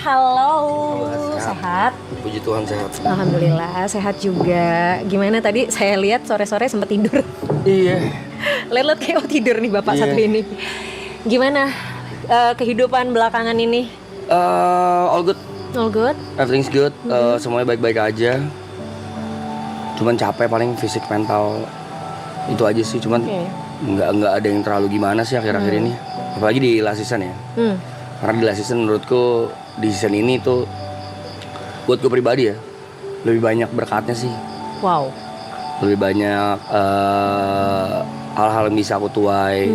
halo. Sehat. Sehat? Puji Tuhan sehat. Alhamdulillah, sehat juga. Gimana tadi saya lihat sore-sore sempat tidur. Iya. Lihat-lihat kayak tidur nih Bapak satu ini. Gimana kehidupan belakangan ini? All good. All good? Everything's good. Semuanya baik-baik aja. Cuman capek paling fisik mental itu aja sih. Cuman nggak ada yang terlalu gimana sih akhir-akhir ini. Apalagi di last season ya. Karena di last season menurutku di season ini tuh buat gue pribadi ya lebih banyak berkatnya sih. Wow. Lebih banyak hal-hal yang bisa aku tuai.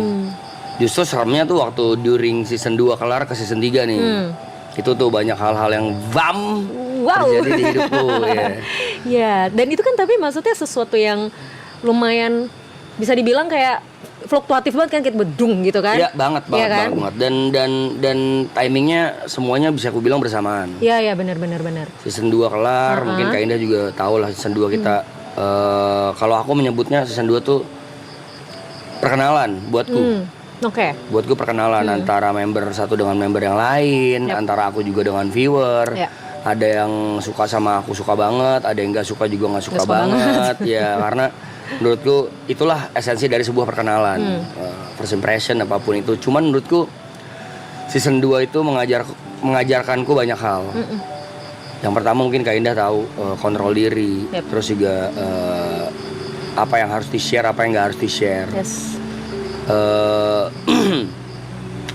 Justru seremnya tuh waktu during season 2 kelar ke season 3 nih. Itu tuh banyak hal-hal yang terjadi di hidupku ya. Ya, dan itu kan tapi maksudnya sesuatu yang lumayan bisa dibilang kayak fluktuatif banget kan, kayak bedung gitu kan? Iya, banget. Dan timingnya semuanya bisa aku bilang bersamaan. Iya, benar. Season 2 kelar, mungkin Kak Indah juga tahu lah season 2 kita kalau aku menyebutnya season 2 tuh perkenalan buatku. Oke. Buatku perkenalan antara member satu dengan member yang lain, antara aku juga dengan viewer. Ada yang suka sama aku suka banget, ada yang nggak suka juga nggak suka banget. Ya karena menurutku itulah esensi dari sebuah perkenalan. First impression apapun itu. Cuman menurutku season 2 itu mengajarkanku banyak hal. Yang pertama mungkin Kak Indah tahu kontrol diri, terus juga apa yang harus di-share, apa yang nggak harus di-share.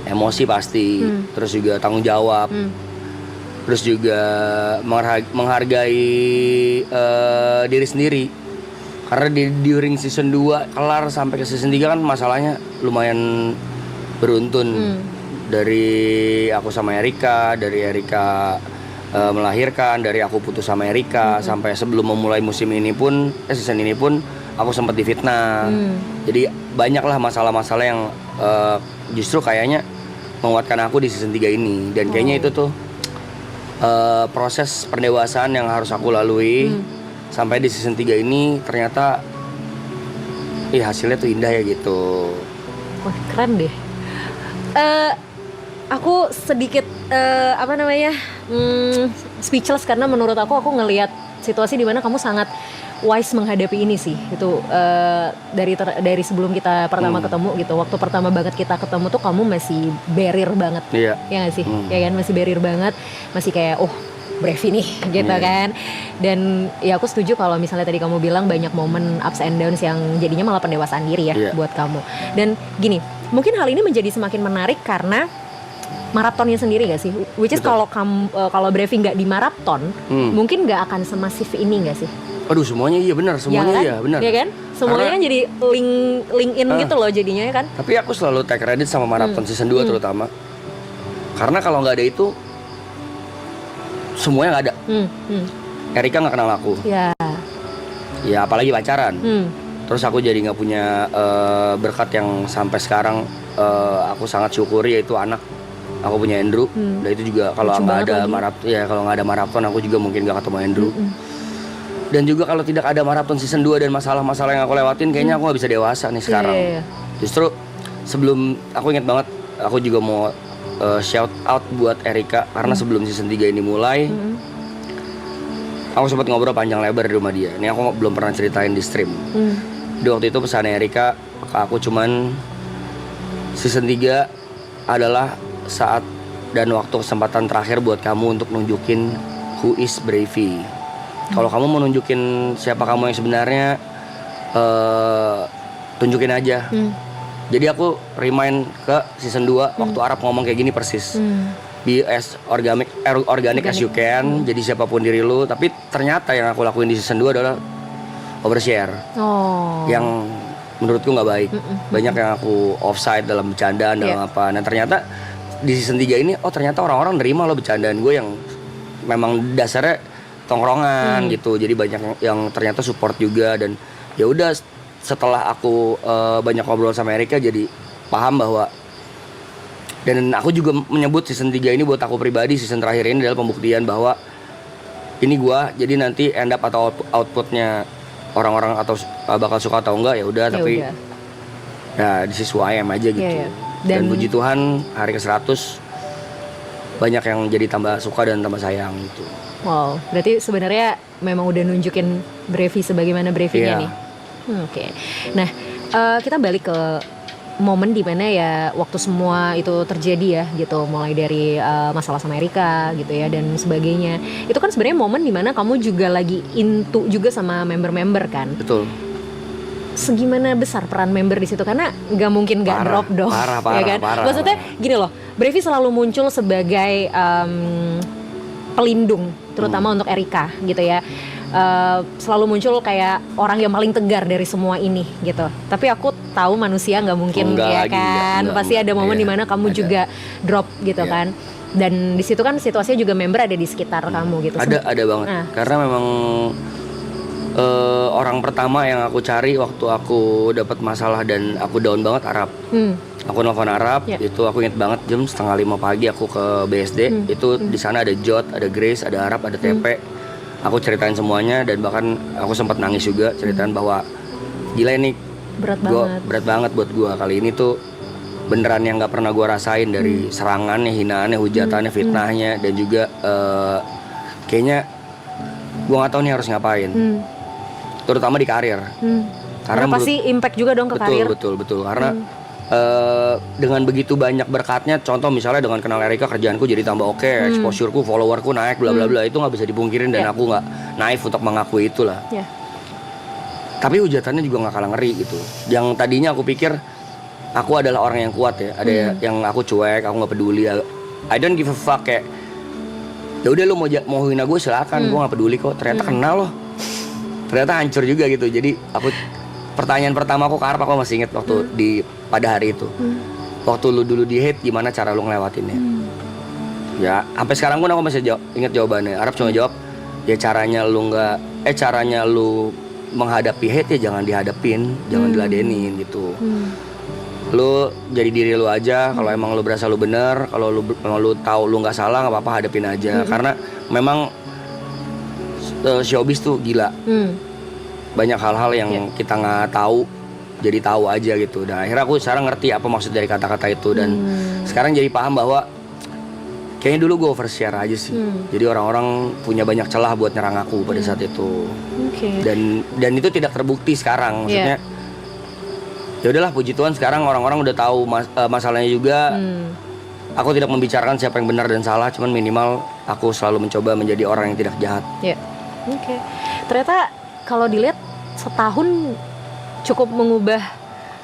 Emosi pasti, terus juga tanggung jawab, terus juga menghargai diri sendiri. Karena during season 2 kelar sampai ke season 3 kan masalahnya lumayan beruntun. Dari aku sama Erika, dari Erika melahirkan, dari aku putus sama Erika, sampai sebelum memulai musim ini pun, season ini pun aku sempat difitnah. Jadi banyaklah masalah-masalah yang justru kayaknya menguatkan aku di season 3 ini. Dan kayaknya itu tuh proses pendewasaan yang harus aku lalui. Sampai di season 3 ini ternyata hasilnya tuh indah ya gitu. Wah, keren deh. Aku sedikit speechless karena menurut aku ngelihat situasi di mana kamu sangat wise menghadapi ini sih. Itu dari sebelum kita pertama ketemu gitu. Waktu pertama banget kita ketemu tuh kamu masih barrier banget. Iya gak sih? Ya kan, masih barrier banget. Masih kayak Brevi nih gitu kan. Dan ya aku setuju kalau misalnya tadi kamu bilang banyak momen ups and downs yang jadinya malah pendewasaan diri ya buat kamu. Dan gini, mungkin hal ini menjadi semakin menarik karena maratonnya sendiri gak sih? Which is kalau Brevi gak di maraton, mungkin gak akan semasif ini gak sih? Aduh, semuanya benar, semuanya benar. Iya kan? Semuanya kan jadi link in gitu loh jadinya ya kan? Tapi aku selalu take credit sama maraton season 2 terutama. Karena kalau nggak ada itu semuanya nggak ada. Erika nggak kenal aku. Ya apalagi pacaran. Terus aku jadi nggak punya berkat yang sampai sekarang aku sangat syukuri, yaitu anak. Aku punya Andrew. Dan itu juga kalau nggak ada maraton aku juga mungkin nggak ketemu Andrew. Dan juga kalau tidak ada maraton season 2 dan masalah-masalah yang aku lewatin, kayaknya aku gak bisa dewasa nih sekarang. Justru sebelum, aku ingat banget, aku juga mau shout out buat Erika. Karena sebelum season 3 ini mulai, aku sempat ngobrol panjang lebar di rumah dia. Ini aku belum pernah ceritain di stream. Di waktu itu pesan Erika ke aku cuman, season 3 adalah saat dan waktu kesempatan terakhir buat kamu untuk nunjukin who is Brevi. Kalau kamu mau nunjukin siapa kamu yang sebenarnya, tunjukin aja. Jadi aku remind ke season 2 waktu Arab ngomong kayak gini persis. Be as organic as you can. Jadi siapapun diri lu. Tapi ternyata yang aku lakuin di season 2 adalah overshare. Yang menurutku gak baik. Banyak yang aku offside dalam bercandaan, dalam apa. Nah ternyata di season 3 ini, ternyata orang-orang nerima lo bercandaan gue yang memang dasarnya tongkrongan gitu. Jadi banyak yang ternyata support juga. Dan ya udah, setelah aku banyak ngobrol sama Erika, jadi paham bahwa, dan aku juga menyebut season 3 ini buat aku pribadi, season terakhir ini adalah pembuktian bahwa ini gua. Jadi nanti end up atau outputnya orang-orang atau bakal suka atau enggak, ya udah, tapi ya this is who I am aja gitu. Dan puji Tuhan hari ke 100 banyak yang jadi tambah suka dan tambah sayang gitu. Wow, berarti sebenarnya memang udah nunjukin Brevi sebagaimana Brevinya nih. Oke. Nah, kita balik ke momen dimana ya waktu semua itu terjadi ya gitu, mulai dari masalah sama Erika gitu ya dan sebagainya. Itu kan sebenarnya momen dimana kamu juga lagi into juga sama member-member kan. Betul. Segimana besar peran member di situ, karena nggak mungkin nggak drop dong, parah, ya kan? Maksudnya gini loh, Brevi selalu muncul sebagai pelindung, terutama untuk Erika gitu ya. Selalu muncul kayak orang yang paling tegar dari semua ini gitu. Tapi aku tahu manusia nggak mungkin ya kan, pasti ada momen dimana kamu juga drop gitu kan. Dan di situ kan situasinya juga member ada di sekitar kamu gitu. Ada banget. Karena memang orang pertama yang aku cari waktu aku dapat masalah dan aku down banget Arab. Aku nelfon Arab, itu aku inget banget jam 4:30 pagi aku ke BSD. Itu di sana ada Jot, ada Grace, ada Arab, ada TP. Aku ceritain semuanya dan bahkan aku sempat nangis juga ceritain bahwa gila ini berat banget buat gua kali ini tuh, beneran yang nggak pernah gua rasain dari serangannya, hinaannya, hujatannya, fitnahnya dan juga kayaknya gua nggak tahu nih harus ngapain. Terutama di karir. Karena pasti impact juga dong ke karir. Betul. Karena dengan begitu banyak berkatnya, contoh misalnya dengan kenal Erika kerjaanku jadi tambah oke, exposureku, followerku naik, bla bla bla, itu nggak bisa dipungkirin dan aku nggak naif untuk mengakui itulah. Tapi hujatannya juga nggak kalah ngeri gitu. Yang tadinya aku pikir aku adalah orang yang kuat ya, ada yang aku cuek, aku nggak peduli, I don't give a fuck, kayak ya udah lu mau hina gue silakan, gue nggak peduli kok. Ternyata kenal loh. Ternyata hancur juga gitu. Jadi pertanyaan pertama aku ke Arab, aku masih inget waktu pada hari itu. Waktu lu dulu di hate, gimana cara lu ngelewatinnya? Ya sampai sekarang pun aku masih inget jawabannya. Arab cuma jawab, ya caranya lu menghadapi hate ya jangan dihadapin, jangan diladenin gitu. Lu jadi diri lu aja. Kalau emang lu berasa lu bener, kalau lu tahu lu nggak salah, nggak apa-apa, hadapin aja. Karena memang showbiz tuh gila. Banyak hal-hal yang kita nggak tahu, jadi tahu aja gitu. Dan akhirnya aku sekarang ngerti apa maksud dari kata-kata itu. Dan sekarang jadi paham bahwa kayaknya dulu gue overshare aja sih. Jadi orang-orang punya banyak celah buat nyerang aku pada saat itu. Dan itu tidak terbukti sekarang. Maksudnya ya udahlah, puji Tuhan sekarang orang-orang udah tahu masalahnya juga. Aku tidak membicarakan siapa yang benar dan salah, cuman minimal aku selalu mencoba menjadi orang yang tidak jahat. Ternyata kalau dilihat setahun cukup mengubah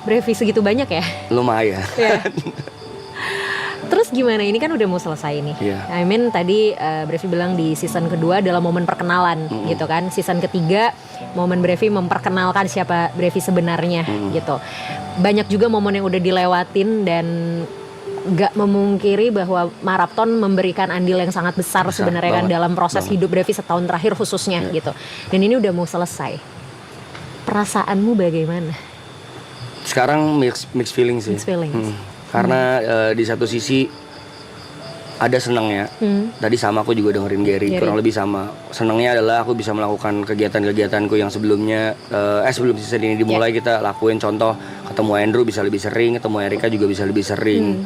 Brevi segitu banyak ya? Lumayan. Terus gimana? Ini kan udah mau selesai nih. I mean tadi Brevi bilang di season kedua adalah momen perkenalan gitu kan. Season ketiga momen Brevi memperkenalkan siapa Brevi sebenarnya gitu. Banyak juga momen yang udah dilewatin dan gak memungkiri bahwa Marapton memberikan andil yang sangat besar sebenarnya kan dalam proses hidup Brevi setahun terakhir khususnya gitu. Dan ini udah mau selesai. Perasaanmu bagaimana? Sekarang mixed feelings sih. Karena di satu sisi ada senangnya. Tadi sama aku juga dengerin Gary, kurang lebih sama. Senangnya adalah aku bisa melakukan kegiatan-kegiatanku yang sebelumnya sebelum season ini dimulai kita lakuin. Contoh ketemu Andrew bisa lebih sering, ketemu Erika juga bisa lebih sering.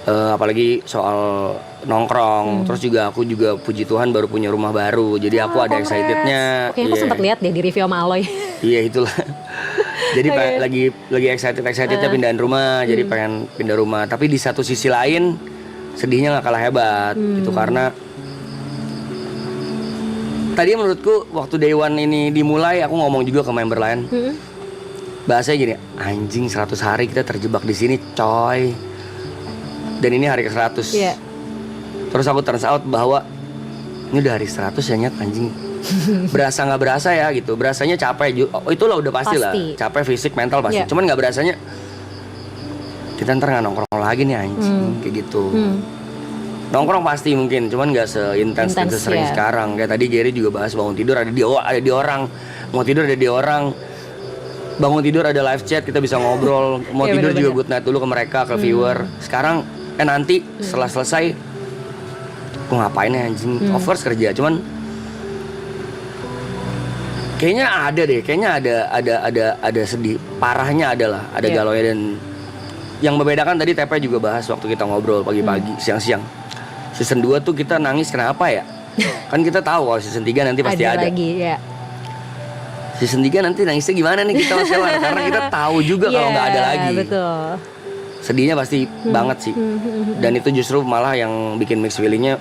Apalagi soal nongkrong. Terus juga aku juga puji Tuhan baru punya rumah baru. Jadi aku ada excitednya. Oke, aku sempat lihat deh di review sama Aloy. Iya itulah. Jadi lagi excitednya pindahan rumah. Jadi pengen pindah rumah. Tapi di satu sisi lain sedihnya nggak kalah hebat. Itu karena tadi menurutku waktu Day One ini dimulai, aku ngomong juga ke member lain. Bahasanya gini, anjing 100 hari kita terjebak di sini, coy. Dan ini hari ke-100. Terus aku turns out bahwa ini udah hari 100 ya, nyet, anjing. Berasa nggak berasa ya gitu. Berasanya capek. Itulah udah pasti lah. Capek fisik, mental pasti. Cuman nggak berasanya kita ntar nggak nongkrong lagi nih anjing, kayak gitu. Nongkrong pasti mungkin, cuman nggak seintens dan sesering sekarang. Kayak tadi Gary juga bahas bangun tidur ada di orang, mau tidur ada di orang. Bangun tidur ada live chat, kita bisa ngobrol. Mau tidur juga good night dulu ke mereka, ke viewer. Sekarang nanti setelah selesai aku ngapain ya anjing. Of course kerja, cuman kayaknya ada sedih. Parahnya adalah ada galaunya. Dan yang membedakan tadi TP juga bahas waktu kita ngobrol pagi-pagi, siang-siang. season 2 tuh kita nangis kenapa ya? Kan kita tahu kalau season 3 nanti pasti ada. Lagi, ya. Season 3 nanti nangisnya gimana nih kita Mas Ewan? Karena kita tahu juga kalau nggak ada lagi. Betul. Sedihnya pasti banget sih. Dan itu justru malah yang bikin mixed feelingnya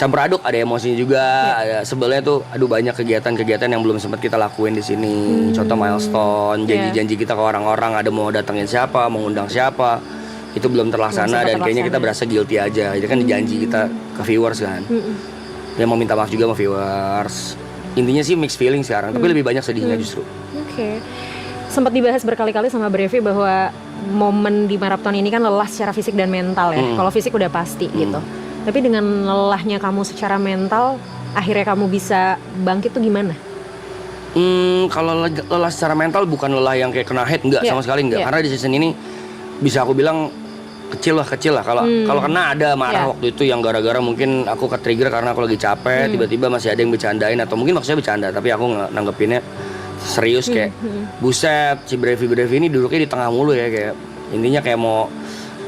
campur aduk, ada emosinya juga, ada sebelnya tuh, aduh banyak kegiatan-kegiatan yang belum sempat kita lakuin di sini. Contoh milestone, janji-janji kita ke orang-orang, ada mau datengin siapa, mau ngundang siapa, itu belum terlaksana dan kayaknya kita berasa guilty aja. Itu kan janji kita ke viewers kan. Ya mau minta maaf juga sama viewers. Intinya sih mixed feeling sekarang, tapi lebih banyak sedihnya justru. Oke. Sempat dibahas berkali-kali sama Brevi bahwa momen di maraton ini kan lelah secara fisik dan mental ya. Kalau fisik udah pasti gitu. Tapi dengan lelahnya kamu secara mental, akhirnya kamu bisa bangkit tuh gimana? Kalau lelah secara mental bukan lelah yang kayak kena hate, enggak sama sekali enggak. Karena di season ini bisa aku bilang kecil lah. Kalau kena ada marah waktu itu yang gara-gara mungkin aku ke trigger karena aku lagi capek, tiba-tiba masih ada yang bercandain atau mungkin maksudnya bercanda, tapi aku nanggepinnya serius kayak buset, si Brevi ini duduknya di tengah mulu ya, kayak intinya kayak mau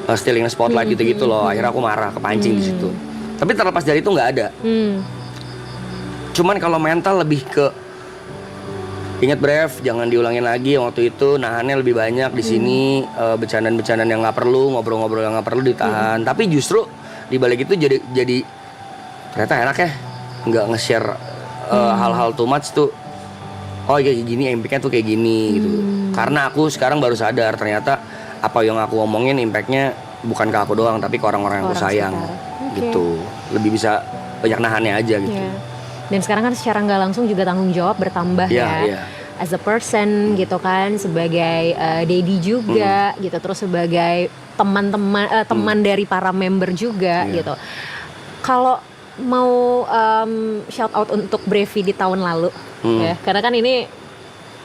stealing spotlight gitu-gitu loh. Akhirnya aku marah, kepancing di situ. Tapi terlepas dari itu nggak ada. Cuman kalau mental lebih ke ingat Brev, jangan diulangin lagi yang waktu itu, nahannya lebih banyak di sini, bercandaan-bercandaan yang nggak perlu, ngobrol-ngobrol yang nggak perlu ditahan. Tapi justru di balik itu jadi ternyata enak ya, nggak nge-share hal-hal too much tuh. Oh kayak gini, impact-nya tuh kayak gini gitu. Karena aku sekarang baru sadar ternyata apa yang aku ngomongin impact-nya bukan ke aku doang, tapi ke orang-orang yang aku sayang. Gitu. Lebih bisa banyak nahannya aja gitu. Dan sekarang kan secara nggak langsung juga tanggung jawab bertambah as a person gitu kan, sebagai daddy juga gitu, terus sebagai teman dari para member juga gitu. Kalau mau shout out untuk Brevi di tahun lalu ya, karena kan ini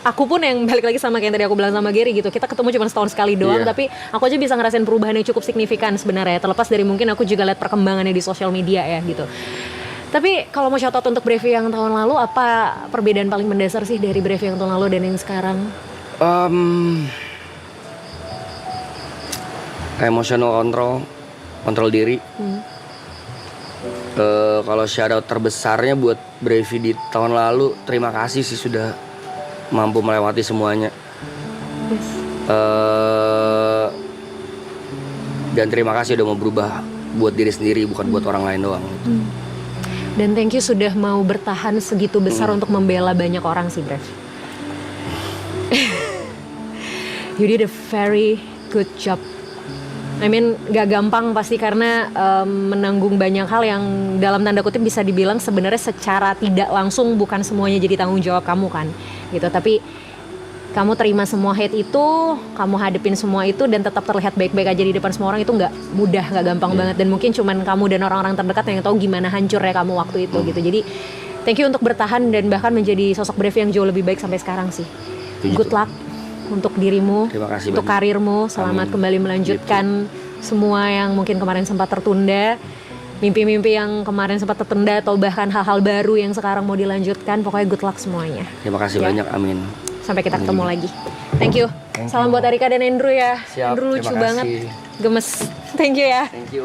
aku pun yang balik lagi sama kayak yang tadi aku bilang sama Gary gitu, kita ketemu cuma setahun sekali doang, tapi aku aja bisa ngerasain perubahan yang cukup signifikan sebenarnya, terlepas dari mungkin aku juga lihat perkembangannya di sosial media ya gitu. Tapi kalau mau shout out untuk Brevi yang tahun lalu, apa perbedaan paling mendasar sih dari Brevi yang tahun lalu dan yang sekarang? Emotional kontrol diri. Kalau shout out terbesarnya buat Brevi di tahun lalu, terima kasih sih sudah mampu melewati semuanya. Dan terima kasih udah mau berubah buat diri sendiri, bukan buat orang lain doang. Dan thank you sudah mau bertahan segitu besar untuk membela banyak orang sih, Brev. You did a very good job. I mean, gak gampang pasti karena menanggung banyak hal yang dalam tanda kutip bisa dibilang sebenarnya secara tidak langsung bukan semuanya jadi tanggung jawab kamu kan, gitu. Tapi kamu terima semua hate itu, kamu hadepin semua itu dan tetap terlihat baik-baik aja di depan semua orang, itu nggak mudah, nggak gampang banget. Dan mungkin cuman kamu dan orang-orang terdekat yang tahu gimana hancurnya kamu waktu itu gitu. Jadi thank you untuk bertahan dan bahkan menjadi sosok Brevi yang jauh lebih baik sampai sekarang sih. Good luck untuk dirimu, untuk karirmu. Selamat kembali melanjutkan semua yang mungkin kemarin sempat tertunda, mimpi-mimpi yang kemarin sempat tertunda atau bahkan hal-hal baru yang sekarang mau dilanjutkan. Pokoknya good luck semuanya. Terima kasih banyak, amin. Sampai kita ketemu lagi. Thank you. Salam buat Arika dan Andrew ya. Siap, Andrew lucu banget. Gemes. Thank you ya. Thank you.